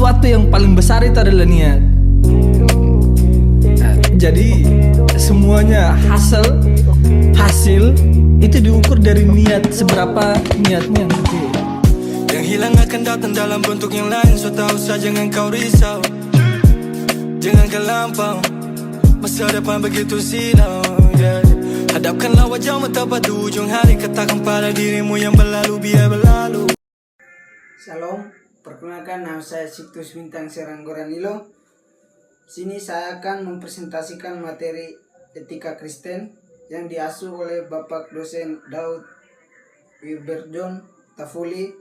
sesuatu yang paling besar itu adalah niat. Nah, jadi semuanya hasil itu diukur dari niat, seberapa niatnya. Yang hilang akan datang dalam bentuk yang lain. So tahu saja jangan kau risau, jangan kau lampau, masa depan begitu silau, yeah. Hadapkanlah wajahmu tepat di ujung hari. Katakan pada dirimu yang berlalu biar berlalu. Shalom, perkenalkan nama saya Situs Bintang Seranggoranilo. Sini saya akan mempresentasikan materi etika Kristen yang diasuh oleh Bapak dosen Daud Wilberjohn Tafuli.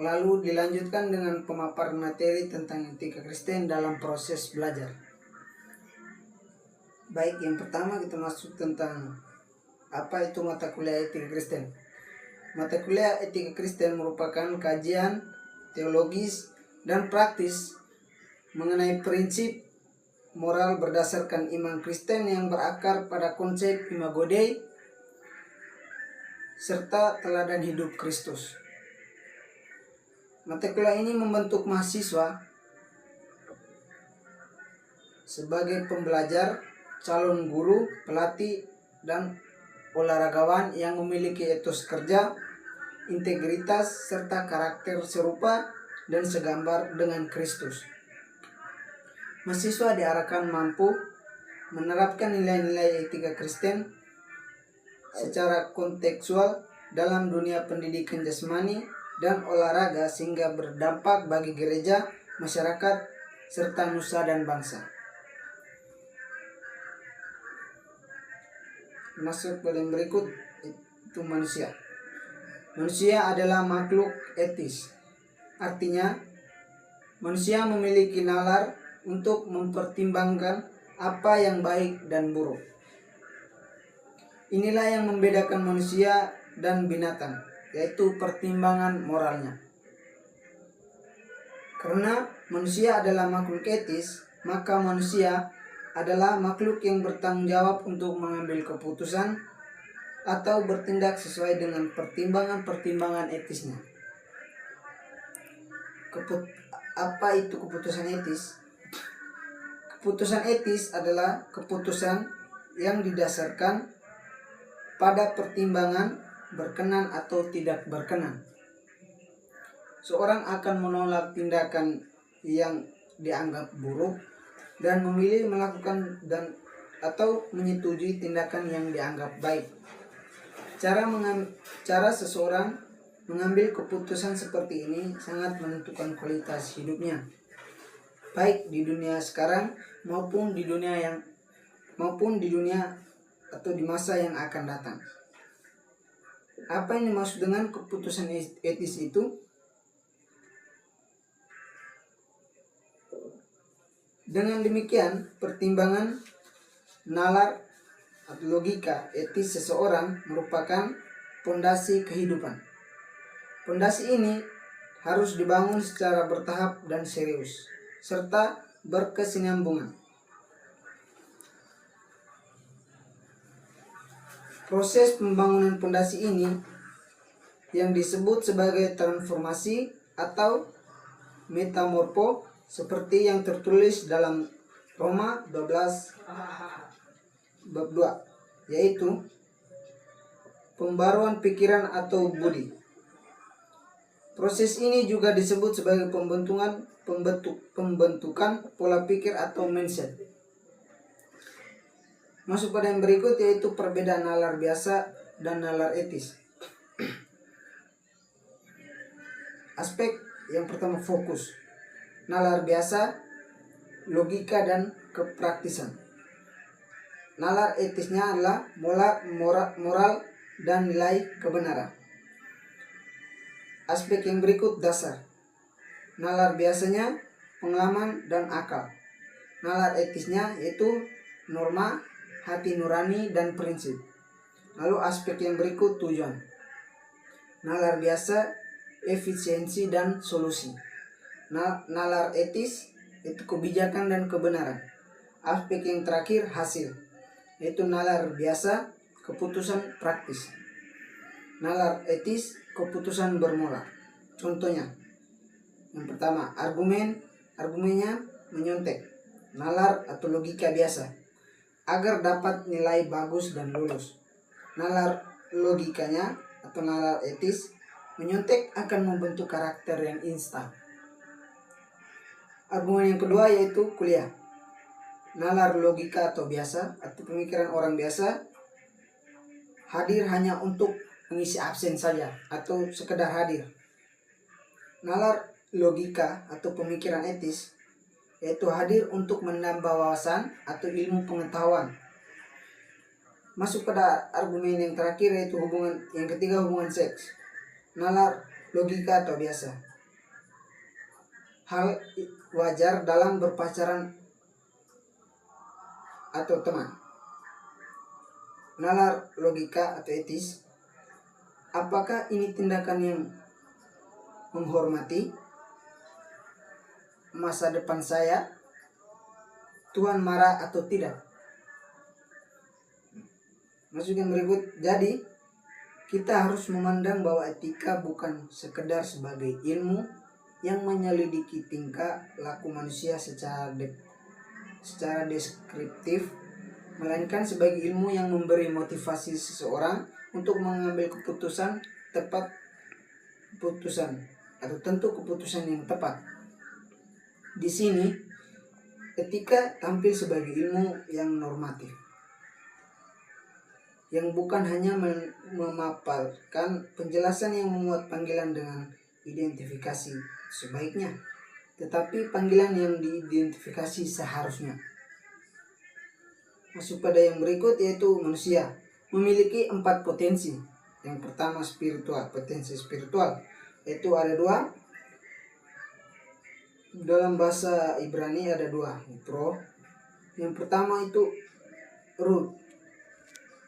Lalu dilanjutkan dengan pemaparan materi tentang etika Kristen dalam proses belajar. Baik, yang pertama kita masuk tentang apa itu mata kuliah etika Kristen. Mata kuliah etika Kristen merupakan kajian teologis dan praktis mengenai prinsip moral berdasarkan iman Kristen yang berakar pada konsep Imago Dei serta teladan hidup Kristus. Mata kuliah ini membentuk mahasiswa sebagai pembelajar, calon guru, pelatih, dan olahragawan yang memiliki etos kerja, integritas, serta karakter serupa dan segambar dengan Kristus. Mahasiswa diarahkan mampu menerapkan nilai-nilai etika Kristen secara kontekstual dalam dunia pendidikan jasmani dan olahraga sehingga berdampak bagi gereja, masyarakat, serta nusa dan bangsa. Masuk pada yang berikut, itu manusia. Manusia adalah makhluk etis. Artinya, manusia memiliki nalar untuk mempertimbangkan apa yang baik dan buruk. Inilah yang membedakan manusia dan binatang, yaitu pertimbangan moralnya. Karena manusia adalah makhluk etis, maka manusia adalah makhluk yang bertanggung jawab untuk mengambil keputusan atau bertindak sesuai dengan pertimbangan-pertimbangan etisnya. Apa itu keputusan etis? Keputusan etis adalah keputusan yang didasarkan pada pertimbangan berkenan atau tidak berkenan. Seorang akan menolak tindakan yang dianggap buruk dan memilih melakukan atau menyetujui tindakan yang dianggap baik. Cara seseorang mengambil keputusan seperti ini sangat menentukan kualitas hidupnya, baik di dunia sekarang maupun di dunia atau di masa yang akan datang. Apa yang dimaksud dengan keputusan etis itu? Dengan demikian, pertimbangan, nalar, atau logika etis seseorang merupakan fondasi kehidupan. Fondasi ini harus dibangun secara bertahap dan serius, serta berkesinambungan. Proses pembangunan fondasi ini yang disebut sebagai transformasi atau metamorfo seperti yang tertulis dalam Roma 12 bab 2, yaitu pembaruan pikiran atau budi. Proses ini juga disebut sebagai pembentukan pola pikir atau mindset. Masuk pada yang berikut, yaitu perbedaan nalar biasa dan nalar etis. Aspek yang pertama, fokus. Nalar biasa, logika dan kepraktisan. Nalar etisnya adalah moral dan nilai kebenaran. Aspek yang berikut, dasar. Nalar biasanya pengalaman dan akal. Nalar etisnya yaitu norma, hati nurani, dan prinsip. Lalu aspek yang berikut, tujuan. Nalar biasa, efisiensi dan solusi. Nalar etis itu kebijakan dan kebenaran. Aspek yang terakhir, hasil, yaitu nalar biasa, keputusan praktis. Nalar etis, keputusan bermoral. Contohnya, yang pertama, argumen, argumennya menyontek, nalar atau logika biasa, agar dapat nilai bagus dan lulus. Nalar logikanya atau nalar etis menyontek akan membentuk karakter yang instan. Argumen yang kedua yaitu kuliah. Nalar logika atau biasa atau pemikiran orang biasa hadir hanya untuk mengisi absen saja atau sekedar hadir. Nalar logika atau pemikiran etis yaitu hadir untuk menambah wawasan atau ilmu pengetahuan. Masuk pada argumen yang terakhir yaitu yang ketiga hubungan seks. Nalar logika atau biasa, hal wajar dalam berpacaran atau teman. Nalar logika atau etis, apakah ini tindakan yang menghormati masa depan saya, Tuhan marah atau tidak. Masuk yang berikut. Jadi kita harus memandang bahwa etika bukan sekedar sebagai ilmu yang menyelidiki tingkah laku manusia secara deskriptif, melainkan sebagai ilmu yang memberi motivasi seseorang untuk mengambil keputusan yang tepat. Di sini etika tampil sebagai ilmu yang normatif, yang bukan hanya memaparkan penjelasan yang memuat panggilan dengan identifikasi sebaiknya, tetapi panggilan yang diidentifikasi seharusnya. Masuk pada yang berikut yaitu manusia memiliki 4 potensi. Yang pertama potensi spiritual, yaitu ada 2. Dalam bahasa Ibrani ada 2, roh. Yang pertama itu ruh,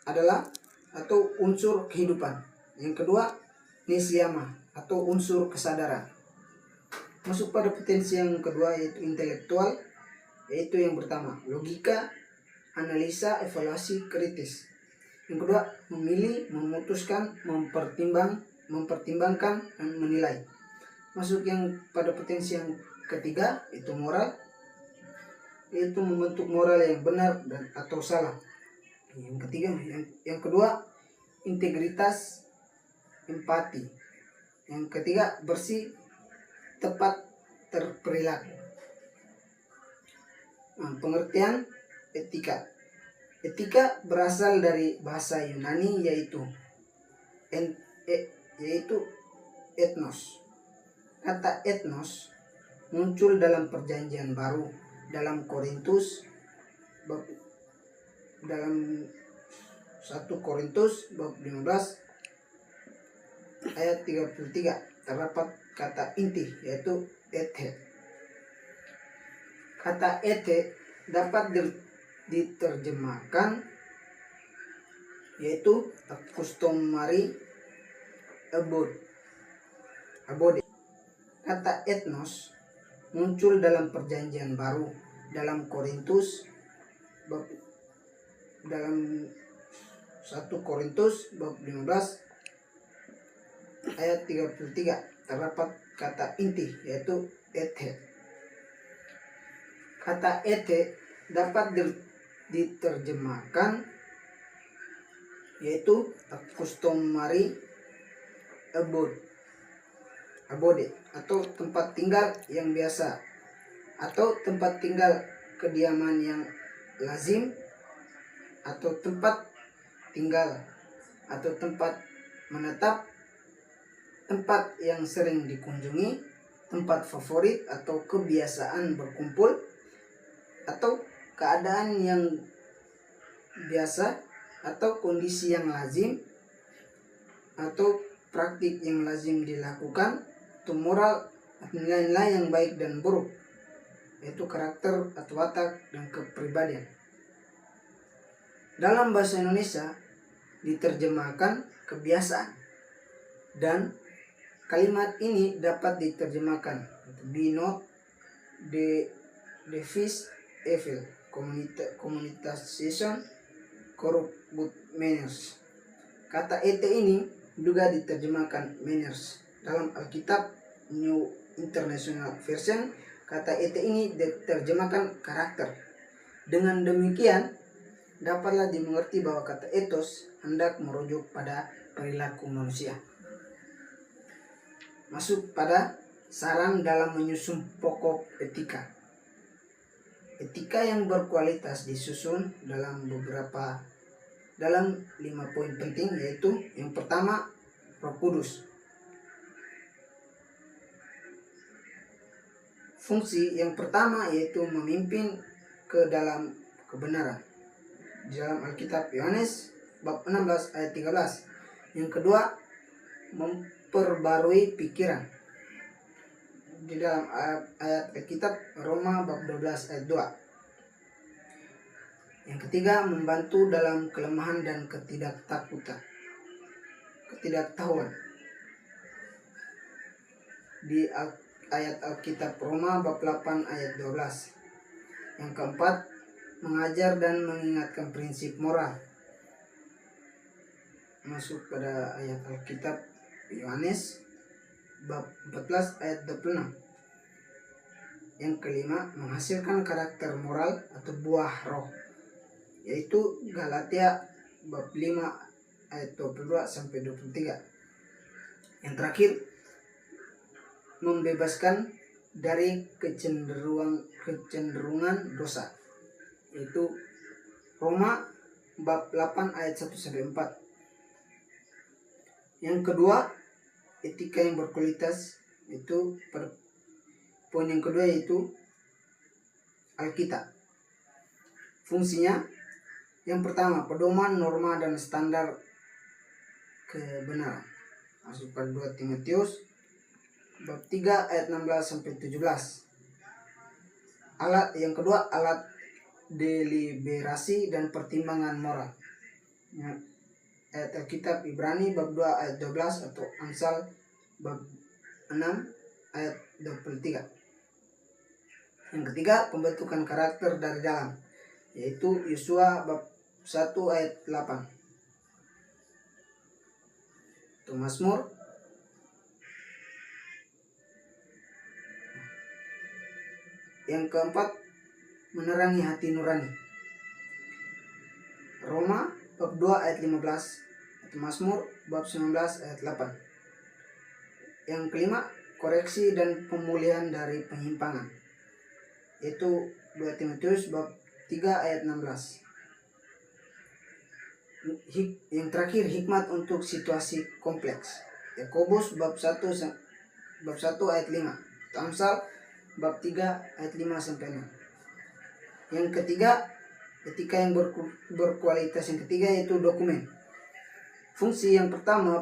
adalah atau unsur kehidupan. Yang kedua nesiama atau unsur kesadaran. Masuk pada potensi yang kedua yaitu intelektual, yaitu yang pertama logika, analisa, evaluasi, kritis. Yang kedua memilih, memutuskan, mempertimbangkan dan menilai. Masuk yang pada potensi yang ketiga itu moral, yaitu membentuk moral yang benar dan atau salah. Yang kedua integritas, empati. Yang ketiga bersih, tepat, terperilaku. Pengertian etika. Etika berasal dari bahasa Yunani yaitu ethnos. Kata ethnos muncul dalam Perjanjian Baru dalam 1 Korintus bab 15 ayat 33 terdapat kata inti yaitu ethe. Kata ethe dapat diterjemahkan yaitu customary abode. Kata ethnos muncul dalam Perjanjian Baru dalam 1 Korintus bab 15 ayat 33 terdapat kata inti yaitu ethe. Kata ethe dapat diterjemahkan yaitu customary abode atau tempat tinggal yang biasa atau tempat tinggal kediaman yang lazim atau tempat tinggal atau tempat menetap, tempat yang sering dikunjungi, tempat favorit atau kebiasaan berkumpul, atau keadaan yang biasa atau kondisi yang lazim atau praktik yang lazim dilakukan, atau moral atau nilai-nilai yang baik dan buruk, yaitu karakter atau watak dan kepribadian. Dalam bahasa Indonesia diterjemahkan kebiasaan, dan kalimat ini dapat diterjemahkan be not, device, evil, communication, corrupt good manners. Kata ete ini juga diterjemahkan manners. Dalam Alkitab New International Version Kata ete ini diterjemahkan karakter. Dengan demikian, dapatlah dimengerti bahwa kata etos hendak merujuk pada perilaku manusia. Masuk pada saran dalam menyusun pokok etika. Etika yang berkualitas disusun dalam 5 poin penting, yaitu yang pertama, Roh Kudus. Fungsi yang pertama yaitu memimpin ke dalam kebenaran. Di dalam Alkitab Yohanes bab 16 ayat 13. Yang kedua, memperbarui pikiran. Di dalam ayat Alkitab Roma bab 12 ayat 2. Yang ketiga, membantu dalam kelemahan dan ketidaktahuan. Di ayat Alkitab Roma bab 8 ayat 12. Yang keempat, mengajar dan mengingatkan prinsip moral. Masuk pada ayat Alkitab Yohanes bab 14 ayat 26. Yang kelima, menghasilkan karakter moral atau buah roh, yaitu Galatia bab 5 ayat 22 sampai 23. Yang terakhir, membebaskan dari kecenderungan dosa, yaitu Roma bab 8 ayat 1 sampai 4. Yang kedua, etika yang berkualitas, itu poin yang kedua yaitu Alkitab. Fungsinya yang pertama, pedoman, norma, dan standar kebenaran. Masuk pada 2 Timotius bab 3 ayat 16 sampai 17. Yang kedua, alat deliberasi dan pertimbangan moral. Ayat Alkitab Ibrani bab 2 ayat 12 atau Amsal bab 6 ayat 23. Yang ketiga, pembentukan karakter dari dalam, yaitu Yosua bab 1 ayat 8. Itu Mazmur. Yang keempat, menerangi hati nurani. Roma bab 2 ayat 15 atau Mazmur bab 19 ayat 8. Yang kelima, koreksi dan pemulihan dari penyimpangan, yaitu 2 Timotius bab 3 ayat 16. Yang terakhir, hikmat untuk situasi kompleks. Yakobus bab 1 ayat 5. Amsal bab 3 ayat 5 sampai 6. Yang ketiga, etika yang berkualitas yang ketiga yaitu dokumen. Fungsi yang pertama,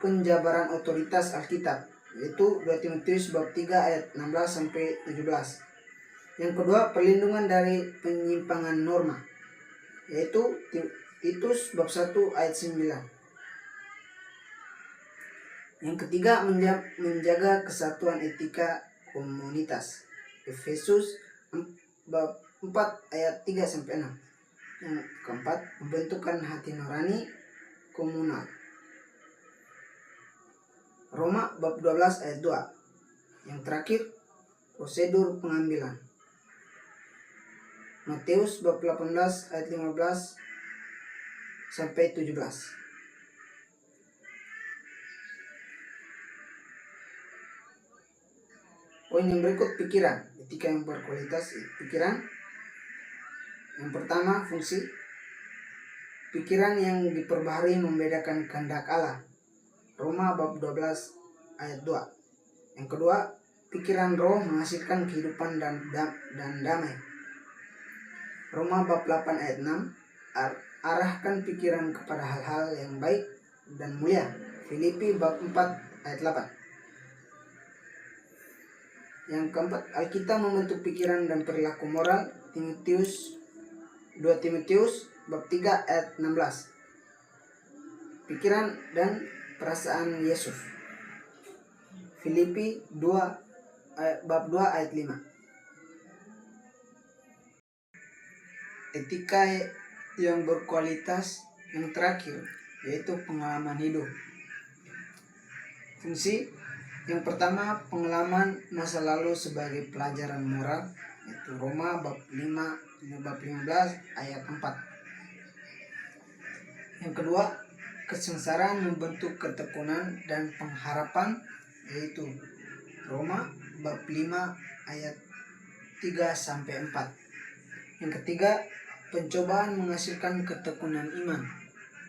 penjabaran otoritas Alkitab, yaitu 2 Timotius bab 3 ayat 16 sampai 17. Yang kedua, perlindungan dari penyimpangan norma, yaitu Titus bab 1 ayat 9. Yang ketiga, menjaga kesatuan etika komunitas. Efesus bab 4 ayat 3 sampai 6. Yang keempat, pembentukan hati nurani komunal. Roma bab 12 ayat 2. Yang terakhir, prosedur pengambilan. Matius bab 18 ayat 15 sampai 17. Poin yang berikut, pikiran. Etika yang berkualitas, pikiran. Yang pertama, fungsi. Pikiran yang diperbaharui membedakan kehendak Allah. Roma bab 12 ayat 2. Yang kedua, pikiran roh menghasilkan kehidupan dan damai. Roma bab 8 ayat 6. Arahkan pikiran kepada hal-hal yang baik dan mulia. Filipi bab 4 ayat 8. Yang keempat, Alkitab membentuk pikiran dan perilaku moral. 2 Timotius bab 3 ayat 16. Pikiran dan perasaan Yesus. Filipi bab 2 ayat 5. Etika yang berkualitas yang terakhir yaitu pengalaman hidup. Fungsi Yang pertama, pengalaman masa lalu sebagai pelajaran moral, yaitu Roma bab 15 ayat 4. Yang kedua, kesengsaraan membentuk ketekunan dan pengharapan, yaitu Roma bab 5 ayat 3-4. Yang ketiga, pencobaan menghasilkan ketekunan iman,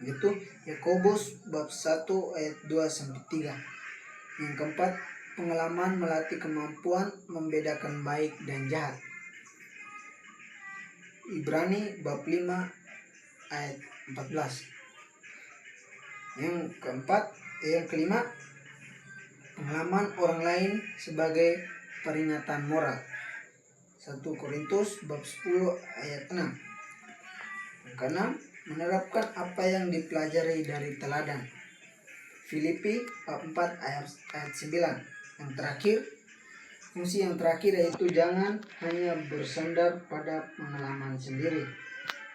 yaitu Yakobus bab 1 ayat 2-3. Yang keempat, pengalaman melatih kemampuan membedakan baik dan jahat, Ibrani bab 5 ayat 14. Yang kelima, pengalaman orang lain sebagai peringatan moral, 1 Korintus bab 10 ayat 6. Yang keenam, menerapkan apa yang dipelajari dari teladan, Filipi bab 4 ayat 9. Yang terakhir, fungsi yang terakhir yaitu jangan hanya bersandar pada pengalaman sendiri,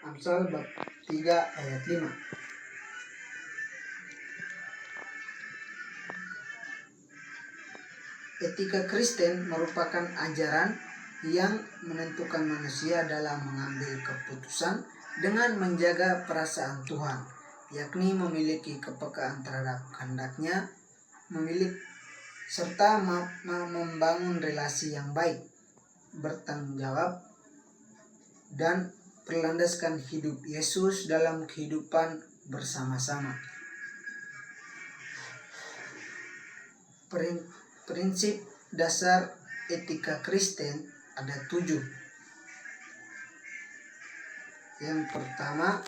Amsal bab 3 ayat 5. Etika Kristen merupakan ajaran yang menentukan manusia dalam mengambil keputusan dengan menjaga perasaan Tuhan, yakni memiliki kepekaan terhadap kehendaknya, serta membangun relasi yang baik, bertanggung jawab, dan berlandaskan hidup Yesus dalam kehidupan bersama-sama. Prinsip dasar etika Kristen ada 7. Yang pertama,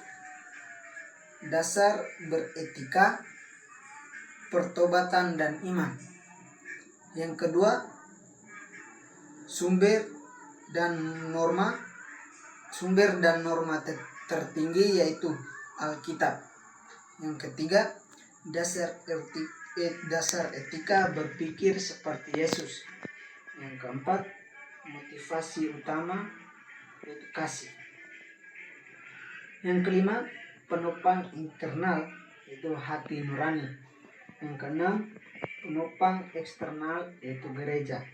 dasar beretika, pertobatan dan iman. Yang kedua, sumber dan norma tertinggi yaitu Alkitab. Yang ketiga, dasar etika berpikir seperti Yesus. Yang keempat, motivasi utama yaitu kasih. Yang kelima, penopang internal yaitu hati nurani. Yang keenam, penopang eksternal yaitu gereja.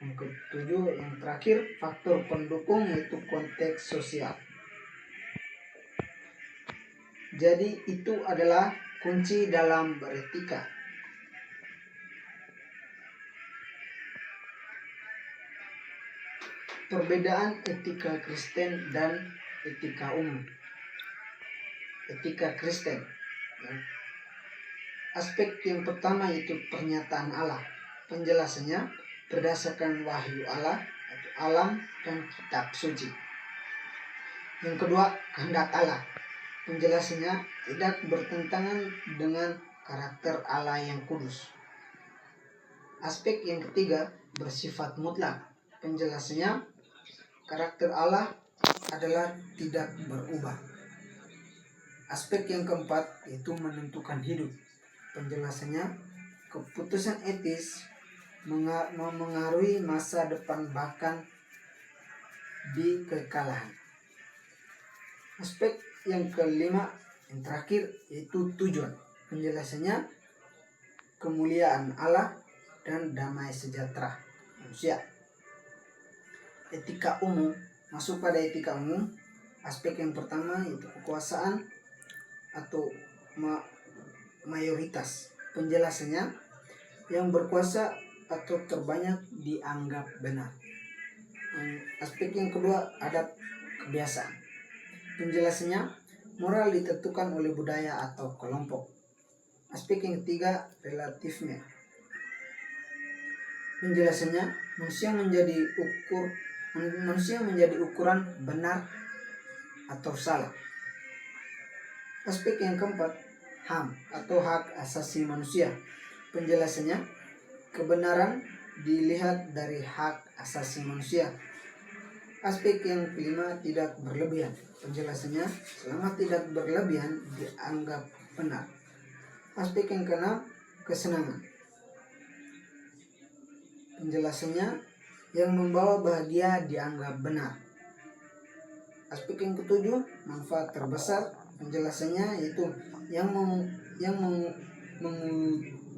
Yang ketujuh, yang terakhir, faktor pendukung yaitu konteks sosial. Jadi itu adalah kunci dalam beretika. Perbedaan etika Kristen dan etika umum. Etika Kristen, aspek yang pertama yaitu pernyataan Allah. Penjelasannya berdasarkan wahyu Allah atau alam dan kitab suci. Yang kedua, kehendak Allah. Penjelasannya tidak bertentangan dengan karakter Allah yang kudus. Aspek yang ketiga bersifat mutlak. Penjelasannya, karakter Allah adalah tidak berubah. Aspek yang keempat yaitu menentukan hidup. Penjelasannya, keputusan etis memengaruhi masa depan bahkan di kekalahan. Aspek yang kelima, yang terakhir yaitu tujuan. Penjelasannya, kemuliaan Allah dan damai sejahtera manusia. Etika umum, masuk pada etika umum. Aspek yang pertama yaitu kekuasaan atau mayoritas. Penjelasannya, yang berkuasa atau terbanyak dianggap benar. Aspek yang kedua, adat kebiasaan. Penjelasannya, moral ditentukan oleh budaya atau kelompok. Aspek yang ketiga, relativisme. Penjelasannya, manusia menjadi ukuran benar atau salah. Aspek yang keempat, HAM atau hak asasi manusia. Penjelasannya, kebenaran dilihat dari hak asasi manusia. Aspek yang kelima, tidak berlebihan. Penjelasannya, selama tidak berlebihan dianggap benar. Aspek yang keenam, kesenangan. Penjelasannya, yang membawa bahagia dianggap benar. Aspek yang ketujuh, manfaat terbesar. Penjelasannya yaitu yang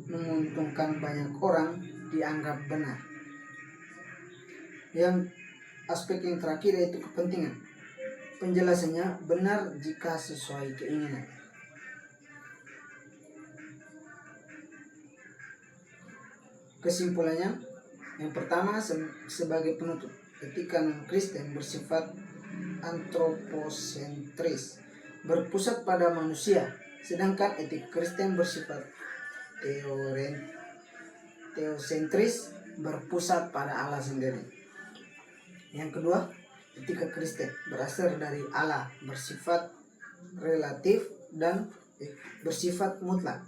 menguntungkan banyak orang dianggap benar. Yang aspek yang terakhir yaitu kepentingan. Penjelasannya benar jika sesuai keinginan. Kesimpulannya, yang pertama sebagai penutup, etika non-Kristen bersifat antroposentris, berpusat pada manusia, sedangkan etika Kristen bersifat teosentris, berpusat pada Allah sendiri. Yang kedua, etika Kristen berasal dari Allah, bersifat relatif dan bersifat mutlak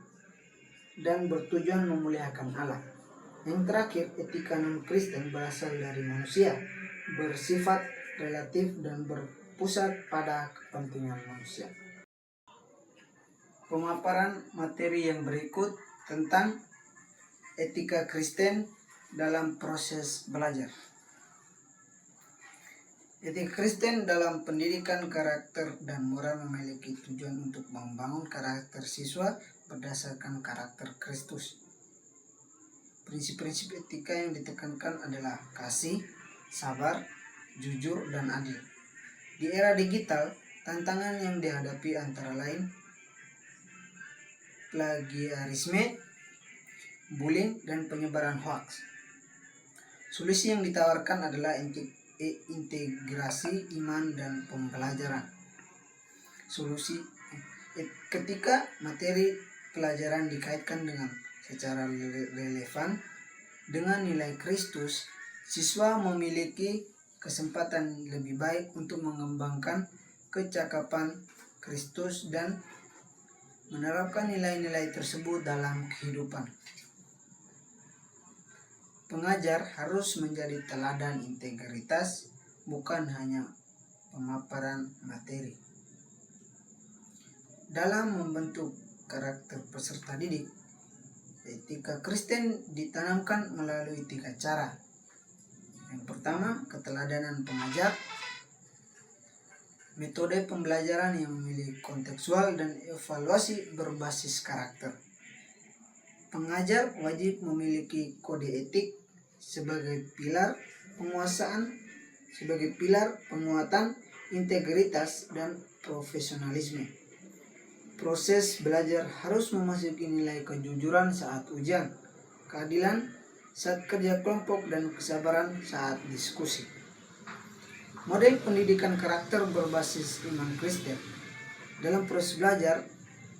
dan bertujuan memuliakan Allah. Yang terakhir, etika non-Kristen berasal dari manusia, bersifat relatif dan berpusat pada kepentingan manusia. Pemaparan materi yang berikut tentang etika Kristen dalam proses belajar. Etika Kristen dalam pendidikan karakter dan moral memiliki tujuan untuk membangun karakter siswa berdasarkan karakter Kristus. Prinsip-prinsip etika yang ditekankan adalah kasih, sabar, jujur, dan adil. Di era digital, tantangan yang dihadapi antara lain plagiarisme, bullying, dan penyebaran hoax. Solusi yang ditawarkan adalah integrasi iman dan pembelajaran. Solusi ketika materi pelajaran dikaitkan dengan secara relevan dengan nilai Kristus, siswa memiliki kesempatan lebih baik untuk mengembangkan kecakapan Kristus dan menerapkan nilai-nilai tersebut dalam kehidupan. Pengajar harus menjadi teladan integritas, bukan hanya pemaparan materi. Dalam membentuk karakter peserta didik, etika Kristen ditanamkan melalui 3 cara. Yang pertama, keteladanan pengajar. Metode pembelajaran yang memiliki kontekstual dan evaluasi berbasis karakter. Pengajar wajib memiliki kode etik sebagai pilar penguatan integritas dan profesionalisme. Proses belajar harus memasuki nilai kejujuran saat ujian, keadilan saat kerja kelompok, dan kesabaran saat diskusi. Model pendidikan karakter berbasis iman Kristen. Dalam proses belajar,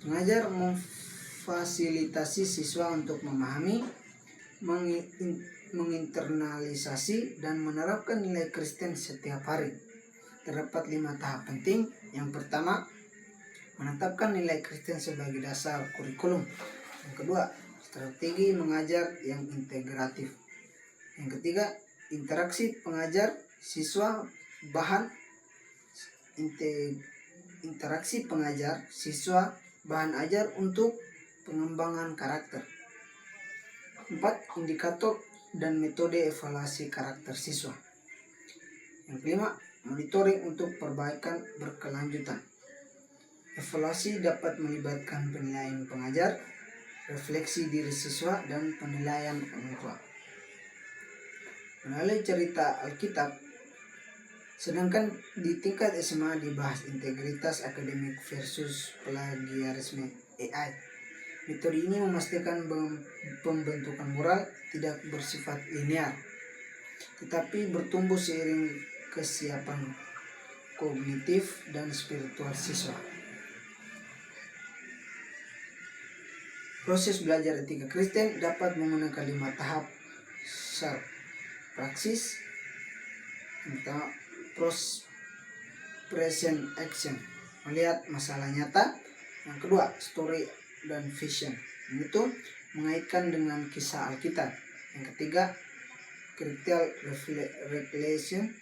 pengajar memfasilitasi siswa untuk memahami, menginternalisasi, dan menerapkan nilai Kristen setiap hari. Terdapat 5 tahap penting. Yang pertama, menetapkan nilai Kristen sebagai dasar kurikulum. Yang kedua, strategi mengajar yang integratif. Yang ketiga, interaksi pengajar siswa bahan ajar untuk pengembangan karakter. 4. Indikator dan metode evaluasi karakter siswa. Yang kelima, monitoring untuk perbaikan berkelanjutan. Evaluasi dapat melibatkan penilaian pengajar, refleksi diri siswa, dan penilaian orang tua. Melalui cerita Alkitab, sedangkan di tingkat SMA dibahas integritas akademik versus plagiarisme AI. Metode ini memastikan pembentukan moral tidak bersifat linear, tetapi bertumbuh seiring kesiapan kognitif dan spiritual siswa. Proses belajar etika Kristen dapat menggunakan 5 tahap SHARP. Praksis, present action, melihat masalah nyata. Yang kedua, story dan vision, itu mengaitkan dengan kisah Alkitab. Yang ketiga, critical reflection,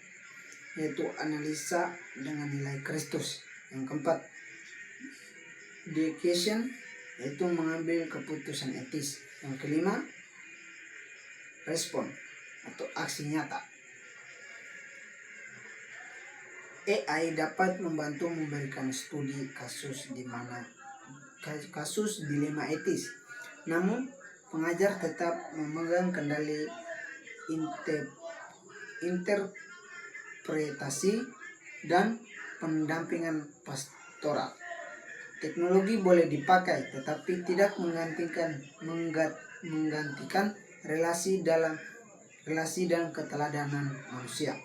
yaitu analisa dengan nilai Kristus. Yang keempat, dedication, yaitu mengambil keputusan etis. Yang kelima, respon atau aksi nyata. AI dapat membantu memberikan studi kasus dilema etis. Namun, Pengajar tetap memegang kendali interpretasi dan pendampingan pastoral. Teknologi boleh dipakai, tetapi tidak menggantikan relasi dan keteladanan manusia.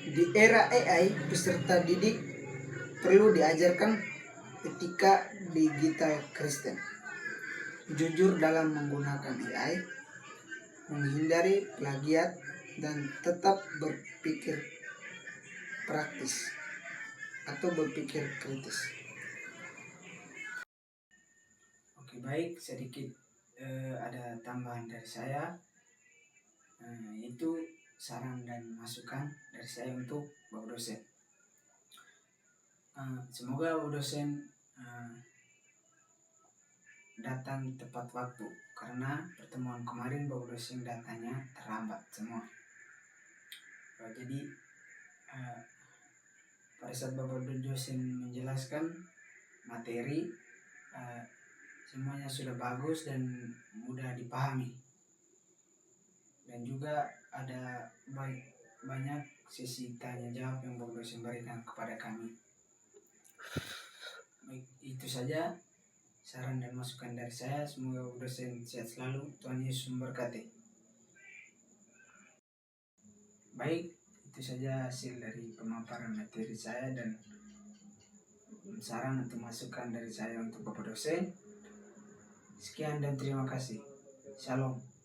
Di era AI, peserta didik perlu diajarkan etika digital Kristen, jujur dalam menggunakan AI, menghindari plagiat, dan tetap berpikir praktis atau berpikir kritis. Oke, baik, sedikit ada tambahan dari saya, itu saran dan masukan dari saya untuk Bapak dosen. Semoga Bapak dosen datang tepat waktu, karena pertemuan kemarin Bapak dosen datanya terlambat semua. Jadi pada saat Bapak dosen menjelaskan materi, semuanya sudah bagus dan mudah dipahami, dan juga ada banyak sesi tanya jawab yang Bapak dosen berikan kepada kami. Baik, itu saja saran dan masukan dari saya. Semoga Bapak dosen sehat selalu. Tuhan Yesus memberkati. Baik, itu saja hasil dari pemaparan materi saya dan saran atau masukan dari saya untuk Bapak dosen. Sekian dan terima kasih. Shalom.